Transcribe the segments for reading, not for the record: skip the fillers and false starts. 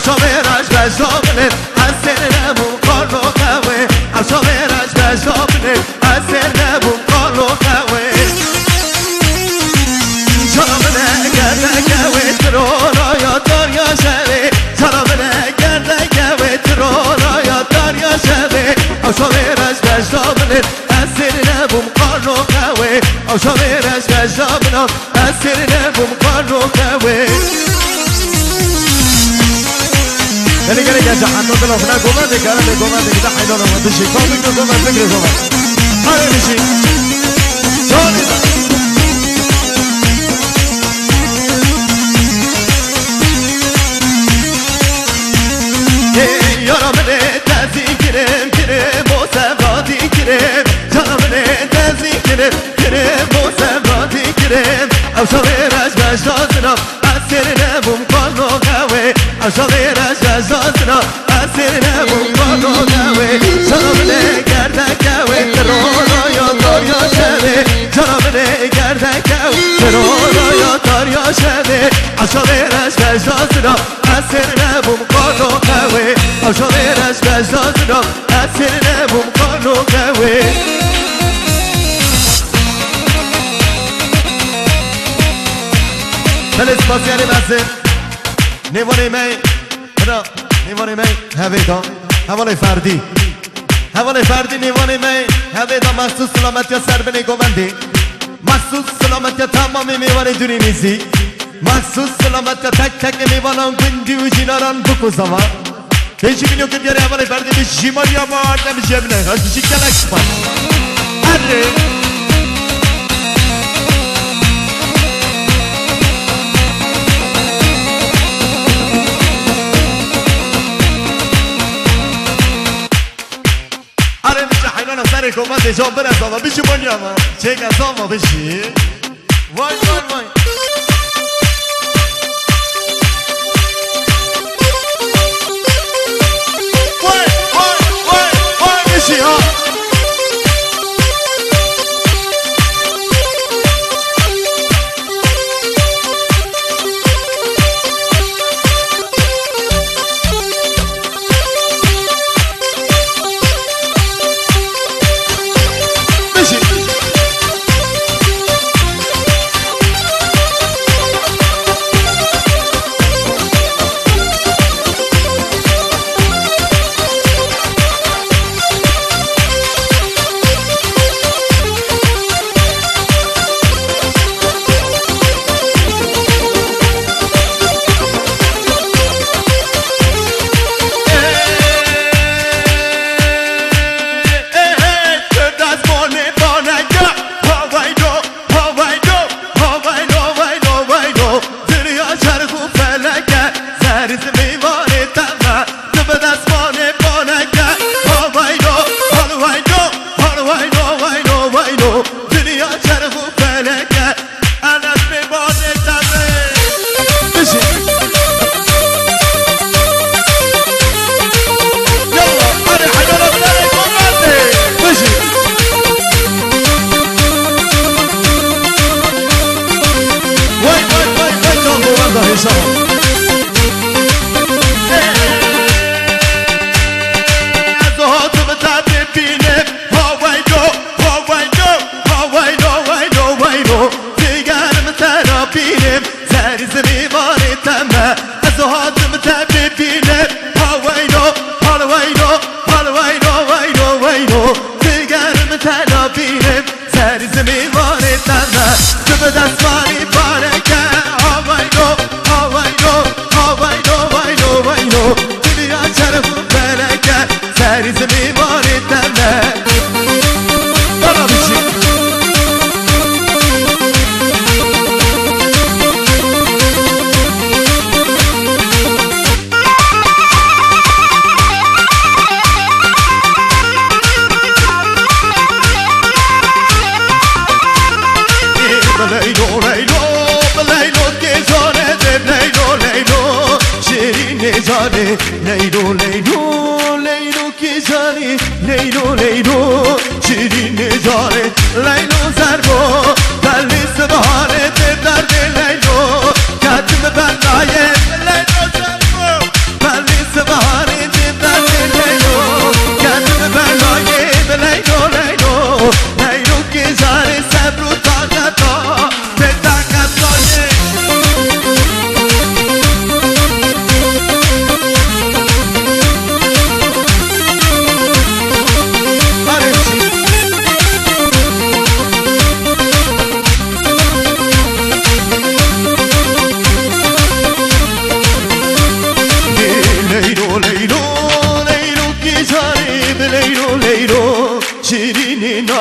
شامرش بشامله از سر نبوم کارو قوه شامرش بشامله از سر نبوم کارو قوه شامله گرده گوه ترونا یا داریا شوه شامله گرده گوه ترونا یا داریا شوه شامرش بشامله از سر نبوم کارو قوه شامرش بشامله از سر نبوم کارو قوه اللي قال لي يا جحنو طلعوا هناك ومادك قال لك ومادك ده حيلونا ما تشي كوميك ده ما تجري زمان هاي مشي شوني يا رملي تازي كريم كريم وسبادي كريم يا رملي تازي كريم كريم وسبادي كريم او شغيرش بشازنا أسرنا بمقالو قوي شغيرش بشازنا أسرنا بمقالو قوي شغلي قردك قوي ترونا يا داريا شبي شغلي قردك قوي ترونا يا داريا شبي شغيرش بشازنا أسرنا بمقالو قوي شغيرش بشازنا أسرنا بمقالو قوي L'espaziale base Nevone mai No, nevone mai Havedo Havole fardi Havole fardi nevone mai Havedo mahsus salamati ya sar beni govandi Mahsus salamati ya tamami mevane dünimizi Mahsus salamati ya tek tek mevanan gündü ucinaran bu kuzava Hiç biliyor ki diğer havole fardi bir şimal ya mağarda bir cebine Kaçı çikelek spal Hadi Comande già per la sua, bici vogliamo, c'è che insomma bici, vai vai vai. Vai vai vai vai bici ha.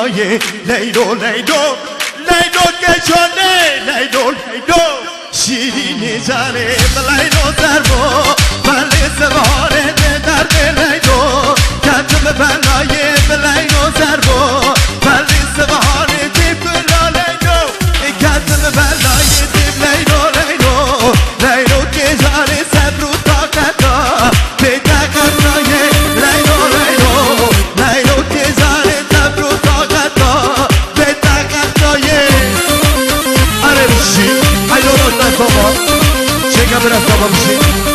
بنای لیلو لیلو لیلو گشانه لیلو لیلو شیرین جانه لیلو دربو بله سواره درد لیلو کتم بنای لیلو دربو بله سواره دیبلا لیلو کتم بنای دیب لیلو لیلو لیلو گشانه صبر و طاقتا پیدا کنای لیلو لیلو لیلو گشانه صبر و طاقتا پیدا کنای آره بشی ایلو رو بابا چه برس بابا بشی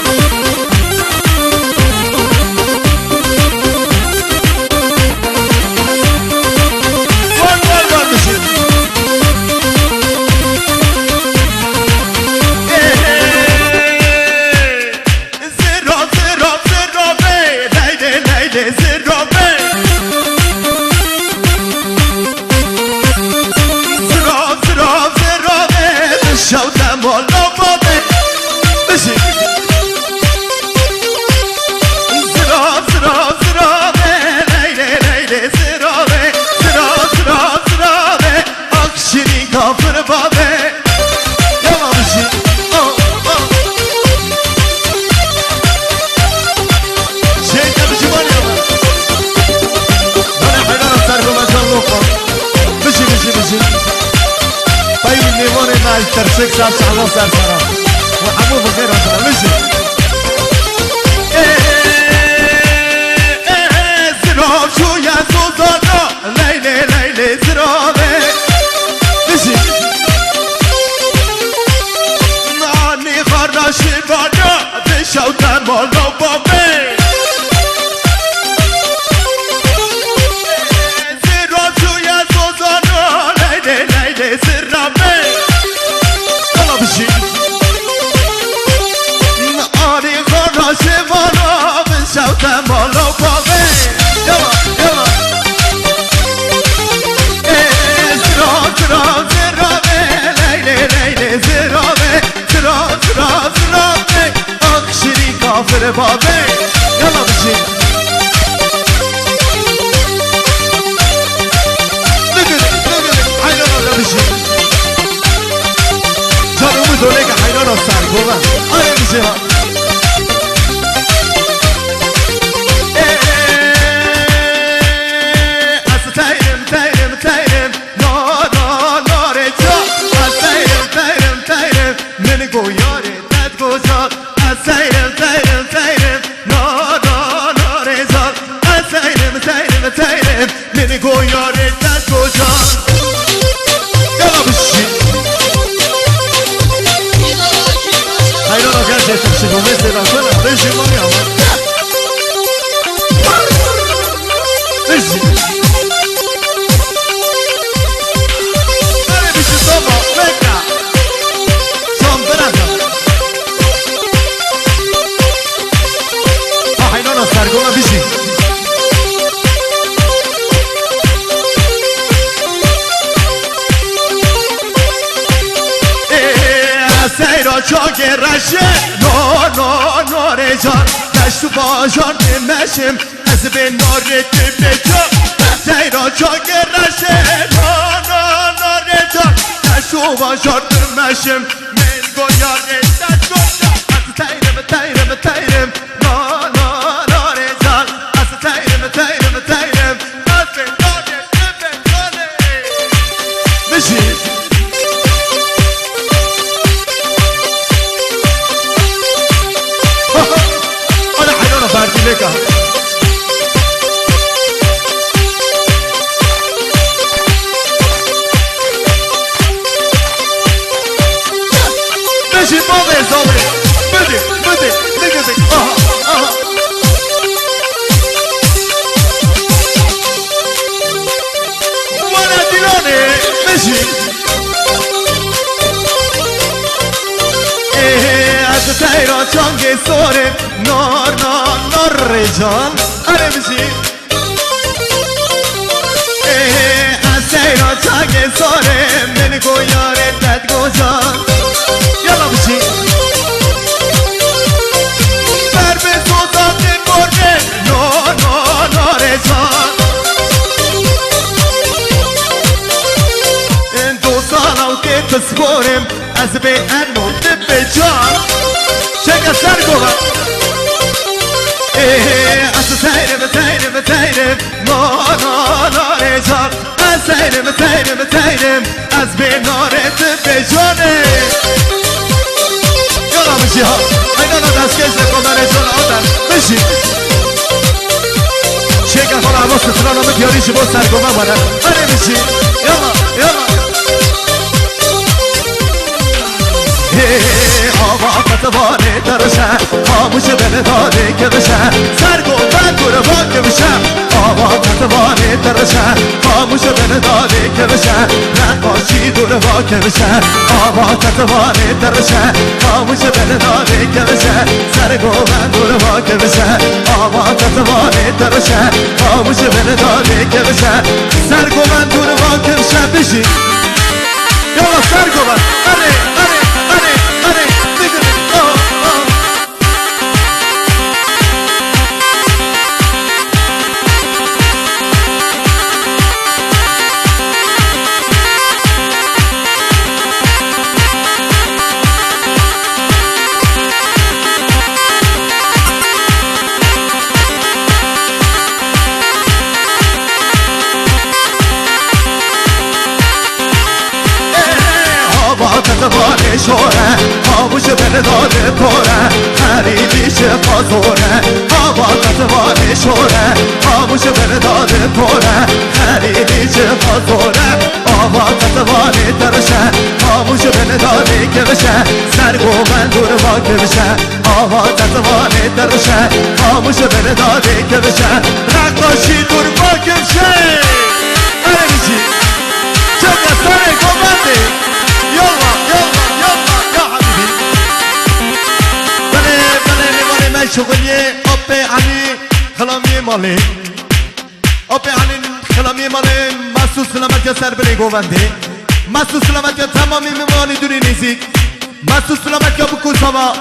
ترسك ساعة شعبان صار سرا وحبوب بخير وصلا مشي زراب شو يا سوزانا ليلي ليلي زرابي مشي ناني خراشي بانا بشوتن مالو بابي زراب شو يا سوزانا ليلي ليلي زرابي ناری خورا شوانا بشوتم بالا بابه یلا یلا زراب زراب زرابه لیلی لیلی زرابه زراب زراب زرابه اخشری کافر بابه یلا بشی حیران را بشی جانومو دوله که حیران را سر گوبن آره بشی ها گویاره دد گذار از سیرم سیرم سیرم نارا نارزار از سیرم سیرم سیرم من گویاره دد گذار یلا بشی حیران آگر جیتم شنومه سیرم کنم بشی مانی آمد بشی بره بشی صبح بکر سرگونا بیشی سیرا چاک رشه ناره جان دشتو باشان نمشم از به ناره تبجا سیرا چاک رشه ناره جان دشتو باشان نمشم من گویاره دشتو از تیرم تیرم تیرم ناره جان از تیرم تیرم تیرم از به ناره تبجا بشی فردی لکه بشی بابه حسابه بده نگه آها وانا دیلانه بشی از تیرا چانگ سوره نار جان آره بشی از تیرا چانگ سوره من گویاره دد گوزان یلا بشی بر به سوزان مرده ناره جان از به انوده به جان چه سر گوه از سیرم مانانار جان از سیرم از به نارت به جانه یالا بشی ها اینا دستکش نکن جان آدم بشی چه حالا عباس سرانو بیاریش با سرگومه بودن آره بشی یالا آوا قطبانه درشه خاموش بله داده که بشه سرگومه گره با که بشه آوا قطبانه درشه خاموش بله داده که بشه نقاشی دوره با که بشه آوا قطبانه درشه خاموش بله داده که بشه سرگومه دوره با که بشه آوا قطبانه درشه خاموش بله داده که بشه سرگومه دوره با که بشه بشی یالا سرگومه آره قطبانه شوره خاموش بله داده پره خریدیش قازوره آوا قطبانه شوره خاموش بله داده پره خریدیش قازوره آوا قطبانه درشه خاموش بله داده که بشه سرگومن دور با که بشه آوا قطبانه درشه خاموش بله داده که بشه نقاشی دور با که بشه اره میشی چه سرگومنده يلا يا حبيبي بله ما شغلية أبي علي خلامي مالي أبي علي خلامي مالي محسوس سلامت يا سر بلي گوونده محسوس سلامت يا تمامي مماني دوري نزيك محسوس سلامت يا بكو سوا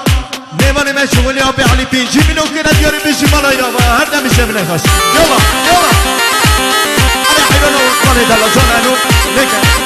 نيواني ما شغلية أبي علي بينجي منو كنا دياري بيشي مالا يابا هر نميشه بنخش يلا أنا حيوانو مالي دالا جانانو لكن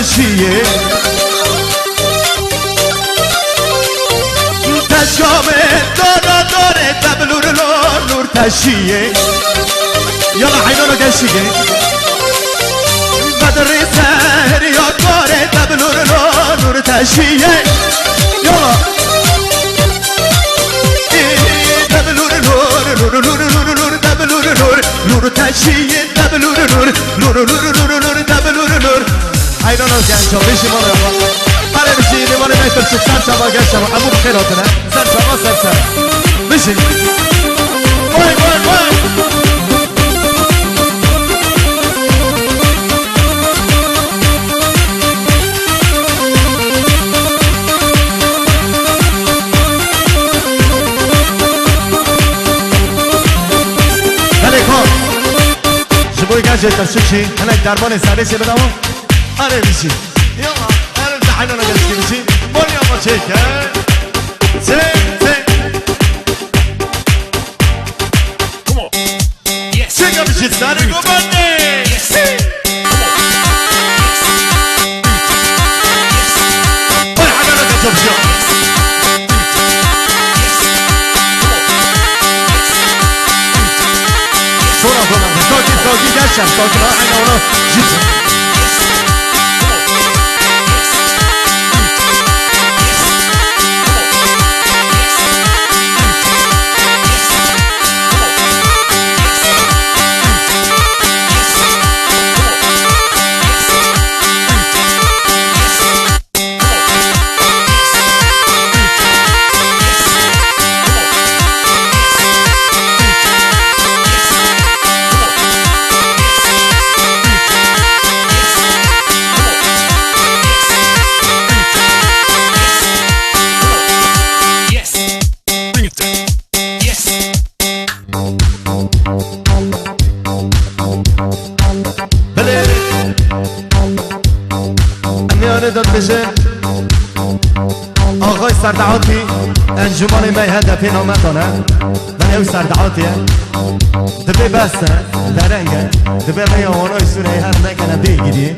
تشیه تشکامه داره تبلور نور تشیه یالا حیوانو گشیگه مدرسه هریاد داره تبلور نور تشیه یالا تبلور نور تبلور نور تشیه تبلور نور تبلور نور حیران از گنج ها بشی ما رو بله بشی نمانه میتر چه سر شما گشت شما همون خیراتونه سر شما سر بشی وای بله کن شبوی گنج تشکشی هنک درمان سره چه بدامو آره میشی یالا آره زحینا نگشتی میشی بانی آقا چکه چکه میشی سر گمانده بای حمالا گجب شو سورا ساکی گشتم ساکی ها حینا اونا جیتم داره داد بشه آقای سردعاتی انجمن می هدفی نامتانه و او سردعاتیه دبی بسته درنگه دبی بیانوی سوره هر نکنه بگیری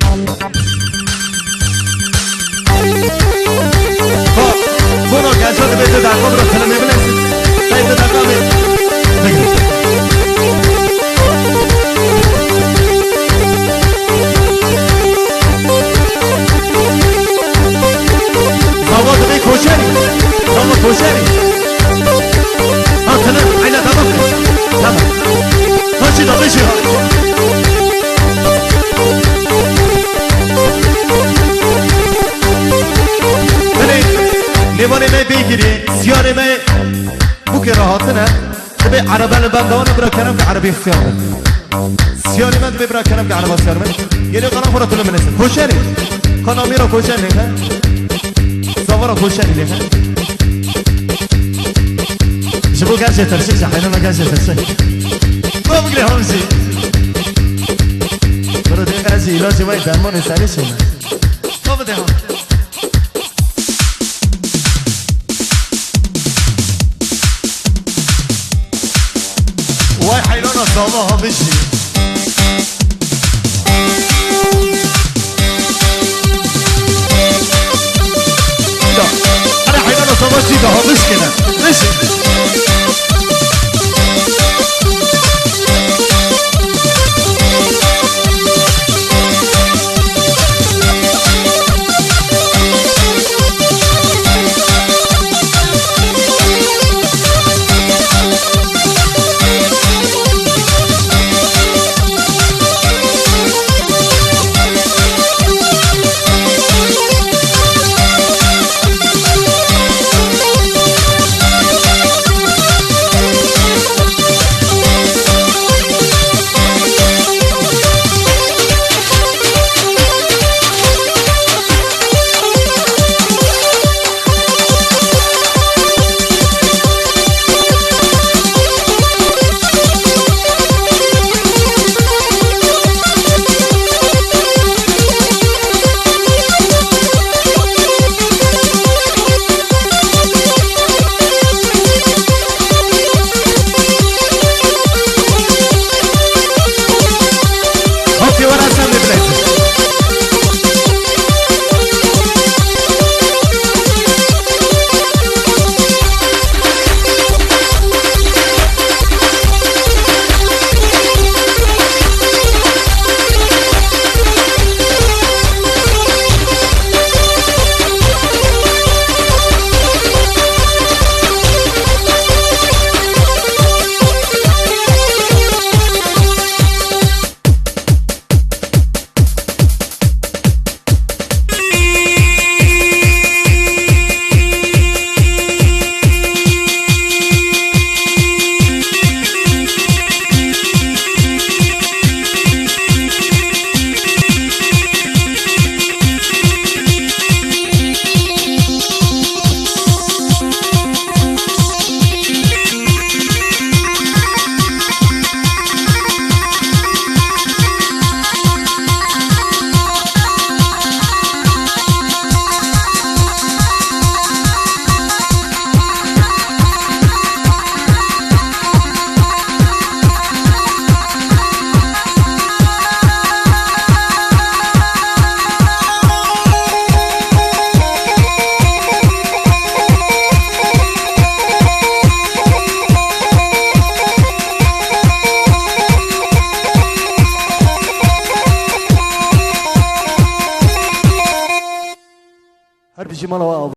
خب بونو گجا دبی دو دقا برو کلمه بلنسید باید دو دقا بگیری آقا دبی کوشری آقا کوشری تمام عینا تمام هاشی دا بشی بلی نیوانی می بگیری سیاری می بو که راحتنه دبی عربان بندوان برا کنم که عربی اختیار من سیاری من دبی برا کنم که عربا اختیار من یعنی قنام خورا طول منسن کوشری قنامی را کوشری نیخه زوارا کوشری نیخه شبو گرچه ترشک شحینا ما گرچه ترشک ما بگیری همشی برو دیگه از ایلاجی باید درمان سری شونه ما بده هم وای حیلان اصابه همشی انا حيوان اصابات جيده هو مشكله ماشي هر بشي مالا